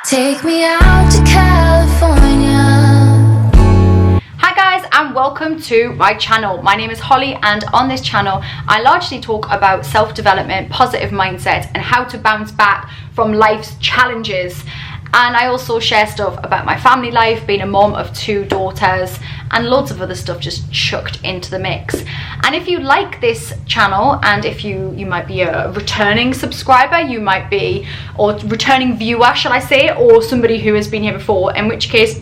Take me out to California. Hi guys, and welcome to my channel. My name is Holly, and on this channel I largely talk about self-development, positive mindset, and how to bounce back from life's challenges. And I also share stuff about my family life, being a mom of 2 daughters, and loads of other stuff just chucked into the mix. And if you like this channel, and if you might be a returning subscriber, you might be, or returning viewer, shall I say, or somebody who has been here before, in which case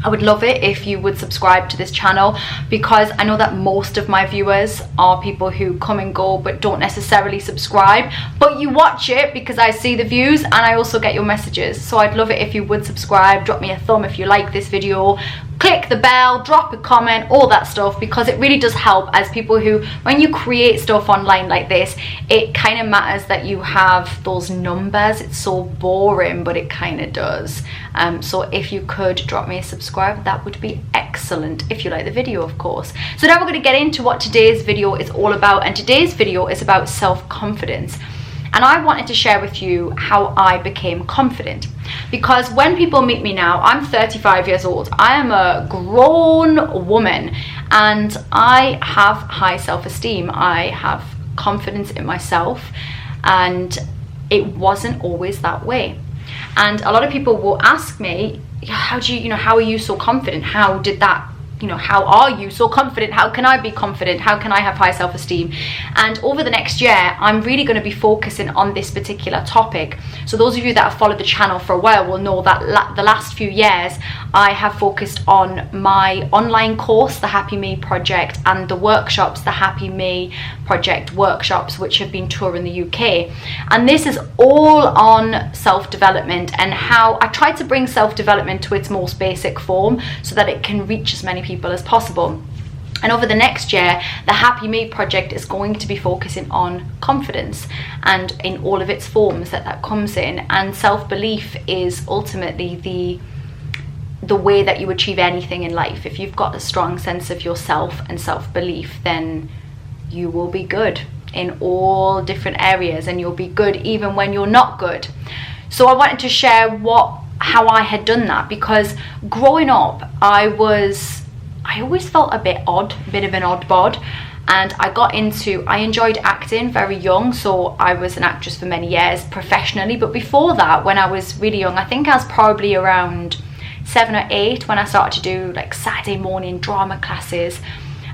I would love it if you would subscribe to this channel, because I know that most of my viewers are people who come and go but don't necessarily subscribe, but you watch it because I see the views and I also get your messages. So I'd love it if you would subscribe, drop me a thumb if you like this video, click the bell, drop a comment, all that stuff, because it really does help as people who, when you create stuff online like this, it kind of matters that you have those numbers. It's so boring, but it kind of does. So if you could drop me a subscribe, that would be excellent, if you like the video, of course. So now we're going to get into what today's video is all about, and today's video is about self-confidence. And I wanted to share with you how I became confident, because when people meet me now, I'm 35 years old. I am a grown woman and I have high self-esteem. I have confidence in myself, and it wasn't always that way. And a lot of people will ask me, how are you so confident? How did that, how are you so confident? How can I be confident? How can I have high self-esteem? And over the next year, I'm really going to be focusing on this particular topic. So those of you that have followed the channel for a while will know that the last few years, I have focused on my online course, the Happy Me Project, and the workshops, the Happy Me Project workshops, which have been touring the UK. And this is all on self-development and how I try to bring self-development to its most basic form so that it can reach as many people as possible. And over the next year, the Happy Me Project is going to be focusing on confidence, and in all of its forms that comes in. And self-belief is ultimately the way that you achieve anything in life. If you've got a strong sense of yourself and self-belief, then you will be good in all different areas, and you'll be good even when you're not good. So I wanted to share how I had done that, because growing up I always felt a bit odd, a bit of an odd bod, and I enjoyed acting very young. So I was an actress for many years professionally, but before that, when I was really young, I think I was probably around 7 or 8 when I started to do like Saturday morning drama classes.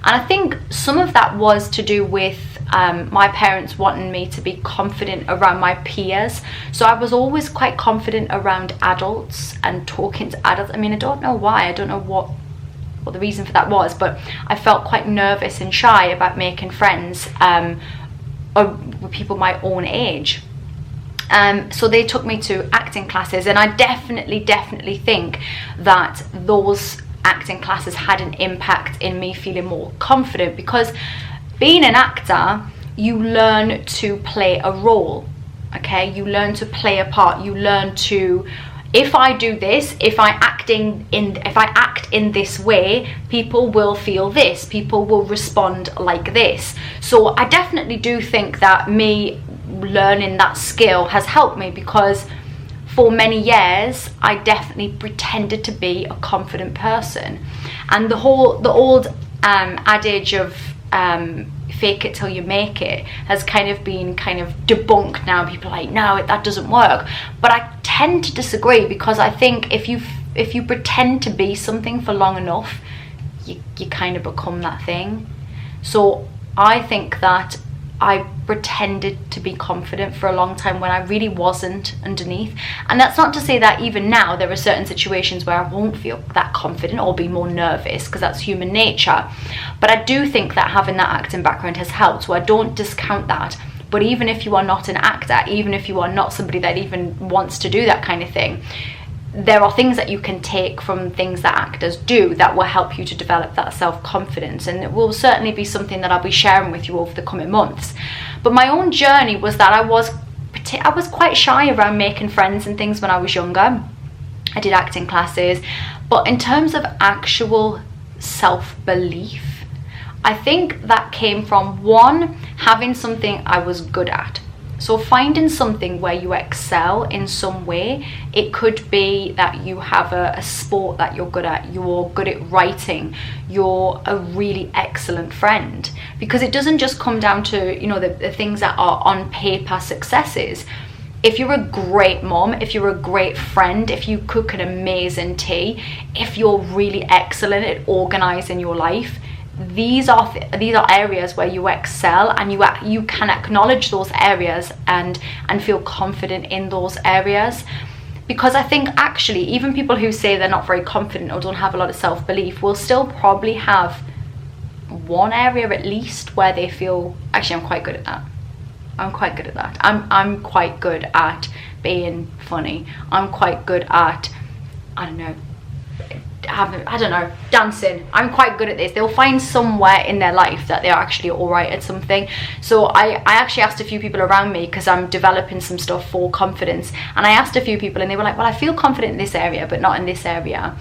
And I think some of that was to do with my parents wanting me to be confident around my peers. So I was always quite confident around adults and talking to adults. I mean, I don't know why, I don't know what the reason for that was, but I felt quite nervous and shy about making friends with people my own age. So they took me to acting classes, and I definitely think that those acting classes had an impact in me feeling more confident, because being an actor, you learn to play a role, okay? You learn to play a part. You learn to, if I do this, if I act in this way, people will feel this, people will respond like this. So I definitely do think that me learning that skill has helped me, because for many years I definitely pretended to be a confident person, and the old adage of fake it till you make it has kind of been debunked now. People are like, no, that doesn't work. But I tend to disagree, because I think if you pretend to be something for long enough, you kind of become that thing. So I think that I pretended to be confident for a long time when I really wasn't underneath. And that's not to say that even now there are certain situations where I won't feel that confident or be more nervous, because that's human nature. But I do think that having that acting background has helped, so I don't discount that. But even if you are not an actor, even if you are not somebody that even wants to do that kind of thing, there are things that you can take from things that actors do that will help you to develop that self-confidence, and it will certainly be something that I'll be sharing with you over the coming months. But my own journey was that I was quite shy around making friends and things when I was younger. I did acting classes, but in terms of actual self-belief, I think that came from, one, having something I was good at. So finding something where you excel in some way. It could be that you have a sport that you're good at, you're good at writing, you're a really excellent friend, because it doesn't just come down to, you know, the things that are on paper successes. If you're a great mom, if you're a great friend, if you cook an amazing tea, if you're really excellent at organizing your life, these are areas where you excel, and you can acknowledge those areas and feel confident in those areas. Because I think actually even people who say they're not very confident or don't have a lot of self-belief will still probably have one area at least where they feel, actually I'm quite good at that. I'm quite good at that. I'm quite good at being funny. I'm quite good at, I don't know, dancing. I'm quite good at this. They'll find somewhere in their life that they're actually all right at something. So I actually asked a few people around me, because I'm developing some stuff for confidence, and I asked a few people and they were like, well, I feel confident in this area but not in this area.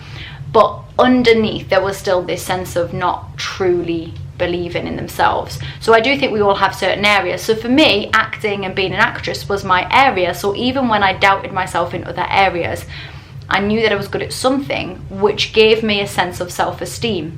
But underneath there was still this sense of not truly believing in themselves. So I do think we all have certain areas. So for me, acting and being an actress was my area. So even when I doubted myself in other areas, I knew that I was good at something, which gave me a sense of self-esteem.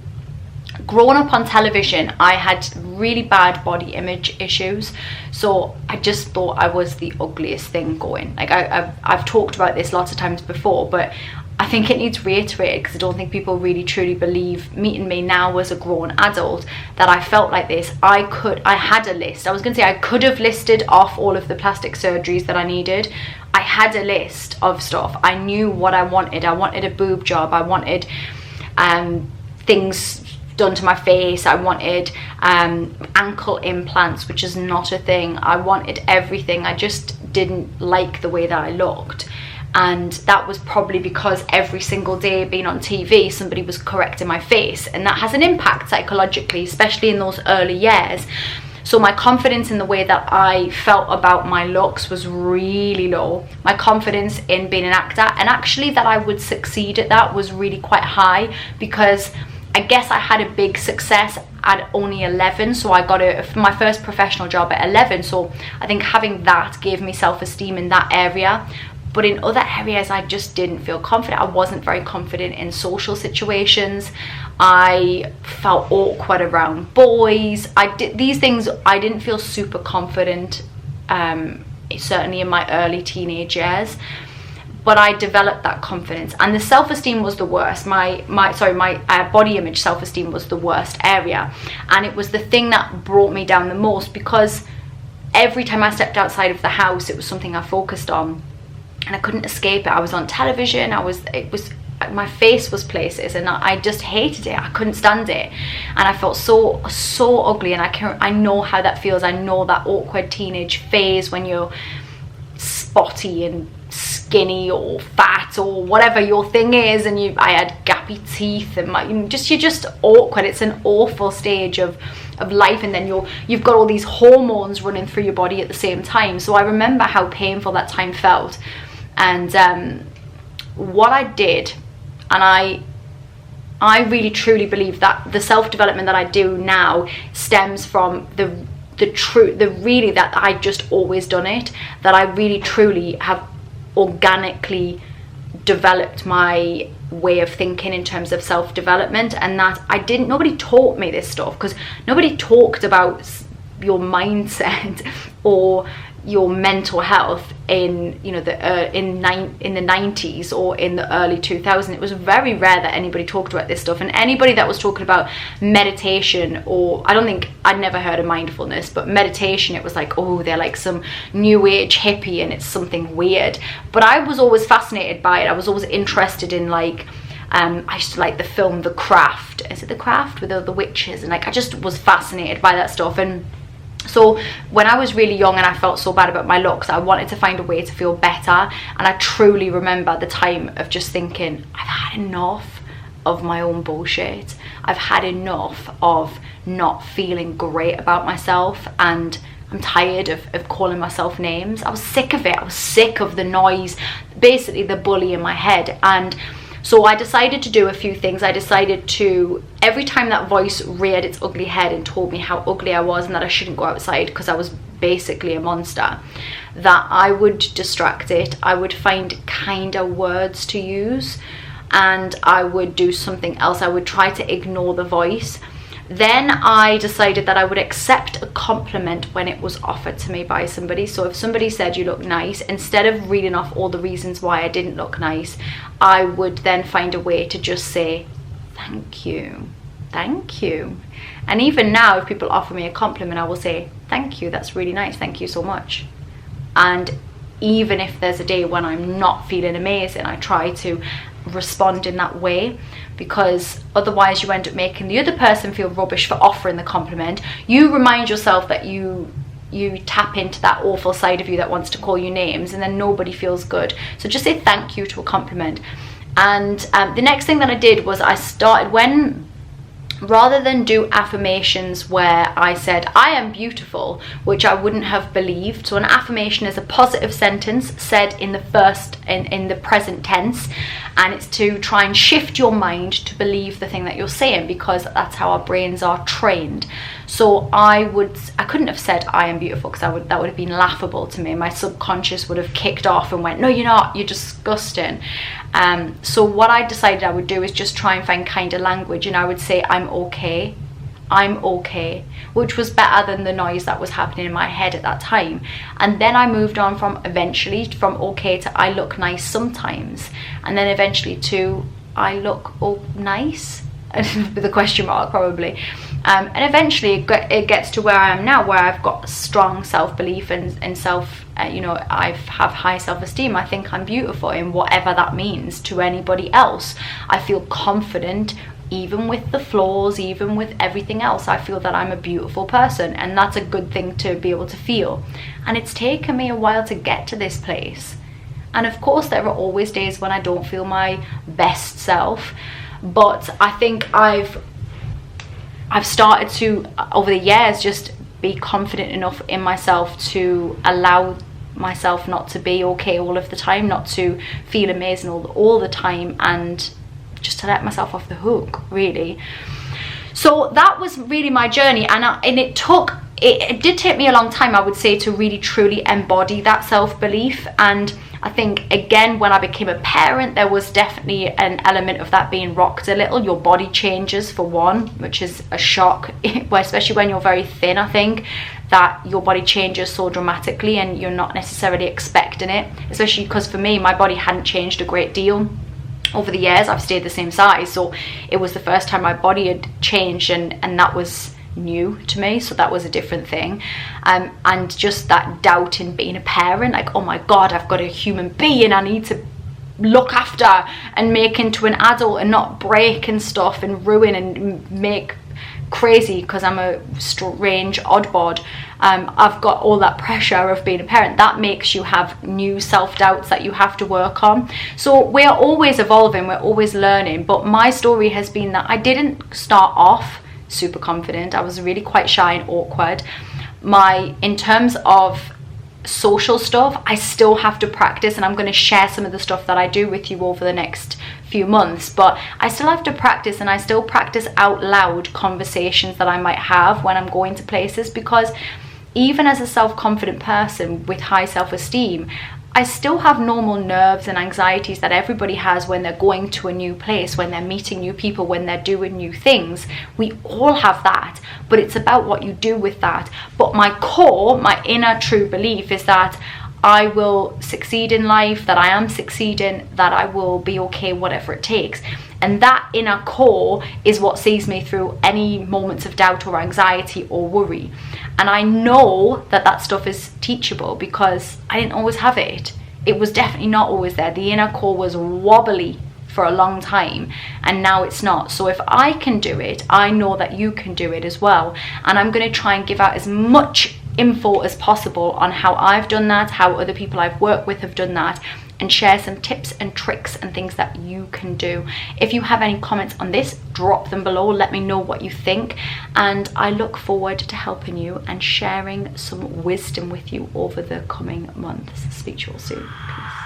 Growing up on television, I had really bad body image issues. So I just thought I was the ugliest thing going. Like I've talked about this lots of times before, but I think it needs reiterated, because I don't think people really truly believe, meeting me now as a grown adult, that I felt like this. I had a list. I was going to say I could have listed off all of the plastic surgeries that I needed. I had a list of stuff. I knew what I wanted. I wanted a boob job. I wanted things done to my face. I wanted ankle implants, which is not a thing. I wanted everything. I just didn't like the way that I looked. And that was probably because every single day being on TV, somebody was correcting my face, and that has an impact psychologically, especially in those early years. So my confidence in the way that I felt about my looks was really low. My confidence in being an actor, and actually that I would succeed at that, was really quite high, because I guess I had a big success at only 11. So I got my first professional job at 11. So I think having that gave me self-esteem in that area. But in other areas, I just didn't feel confident. I wasn't very confident in social situations. I felt awkward around boys. These things, I didn't feel super confident, certainly in my early teenage years. But I developed that confidence, and the self-esteem was the worst. My body image self-esteem was the worst area, and it was the thing that brought me down the most, because every time I stepped outside of the house, it was something I focused on. And I couldn't escape it. I was on television, my face was places, and I just hated it. I couldn't stand it, and I felt so ugly. And I know how that feels. I know that awkward teenage phase when you're spotty and skinny or fat or whatever your thing is, and I had gappy teeth, and you're just awkward. It's an awful stage of life, and then you've got all these hormones running through your body at the same time. So I remember how painful that time felt. And what I did, and I really truly believe that the self-development that I do now stems from really that I just always done it, that I really truly have organically developed my way of thinking in terms of self-development, and that nobody taught me this stuff, because nobody talked about your mindset or your mental health in in the 90s or in the early 2000s. It was very rare that anybody talked about this stuff, and anybody that was talking about meditation, or I'd never heard of mindfulness, but meditation, it was like, oh, they're like some new age hippie and it's something weird. But I was always fascinated by it. I was always interested in I used to like the film The Craft. Is it The Craft, with the witches? And I just was fascinated by that stuff. And so when I was really young and I felt so bad about my looks, I wanted to find a way to feel better. And I truly remember the time of just thinking, I've had enough of my own bullshit. I've had enough of not feeling great about myself, and I'm tired of calling myself names. I was sick of it. I was sick of the noise, basically the bully in my head. And So I decided to do a few things. I decided to, every time that voice reared its ugly head and told me how ugly I was and that I shouldn't go outside because I was basically a monster, that I would distract it. I would find kinder words to use, and I would do something else. I would try to ignore the voice. Then I decided that I would accept a compliment when it was offered to me by somebody. So if somebody said you look nice, instead of reading off all the reasons why I didn't look nice, I would then find a way to just say thank you, thank you. And even now, if people offer me a compliment, I will say thank you, that's really nice, thank you so much. And even if there's a day when I'm not feeling amazing, I try to respond in that way, because otherwise you end up making the other person feel rubbish for offering the compliment. You remind yourself that you tap into that awful side of you that wants to call you names, and then nobody feels good. So just say thank you to a compliment. And the next thing that I did was I started, rather than do affirmations where I said I am beautiful, which I wouldn't have believed. So an affirmation is a positive sentence said in the present tense, and it's to try and shift your mind to believe the thing that you're saying, because that's how our brains are trained. So I couldn't have said I am beautiful, because that would have been laughable to me. My subconscious would have kicked off and went, no you're not, you're disgusting. So what I decided I would do is just try and find kinder language, and I would say I'm okay, which was better than the noise that was happening in my head at that time. And then I moved on from okay to I look nice sometimes, and then eventually to I look nice with a question mark probably. And eventually it gets to where I am now, where I've got strong self-belief and self, I have high self-esteem. I think I'm beautiful in whatever that means to anybody else. I feel confident even with the flaws, even with everything else. I feel that I'm a beautiful person, and that's a good thing to be able to feel. And it's taken me a while to get to this place. And of course there are always days when I don't feel my best self, but I think I've started to, over the years, just be confident enough in myself to allow myself not to be okay all of the time, not to feel amazing all the time, and just to let myself off the hook, really. So that was really my journey, and it did take me a long time, I would say, to really truly embody that self-belief. And I think, again, when I became a parent, there was definitely an element of that being rocked a little. Your body changes, for one, which is a shock, especially when you're very thin. I think that your body changes so dramatically and you're not necessarily expecting it, especially because for me, my body hadn't changed a great deal. Over the years, I've stayed the same size, so it was the first time my body had changed, and that was new to me, so that was a different thing. And just that doubt in being a parent, like, oh my god, I've got a human being I need to look after and make into an adult and not break and stuff and ruin and make crazy because I'm a strange oddbod. I've got all that pressure of being a parent. That makes you have new self-doubts that you have to work on. So we're always evolving, we're always learning. But my story has been that I didn't start off super confident. I was really quite shy and awkward. In terms of social stuff, I still have to practice, and I'm going to share some of the stuff that I do with you over the next few months, but I still have to practice, and I still practice out loud conversations that I might have when I'm going to places, because even as a self-confident person with high self-esteem, I still have normal nerves and anxieties that everybody has when they're going to a new place, when they're meeting new people, when they're doing new things. We all have that, but it's about what you do with that. But my core, my inner true belief is that I will succeed in life, that I am succeeding, that I will be okay, whatever it takes. And that inner core is what sees me through any moments of doubt or anxiety or worry. And I know that that stuff is teachable because I didn't always have it. It was definitely not always there. The inner core was wobbly for a long time, and now it's not. So if I can do it, I know that you can do it as well. And I'm going to try and give out as much info as possible on how I've done that, how other people I've worked with have done that, and share some tips and tricks and things that you can do. If you have any comments on this, drop them below. Let me know what you think, and I look forward to helping you and sharing some wisdom with you over the coming months. Speak to you all soon. Peace.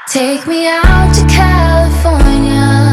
Take me out to California. California.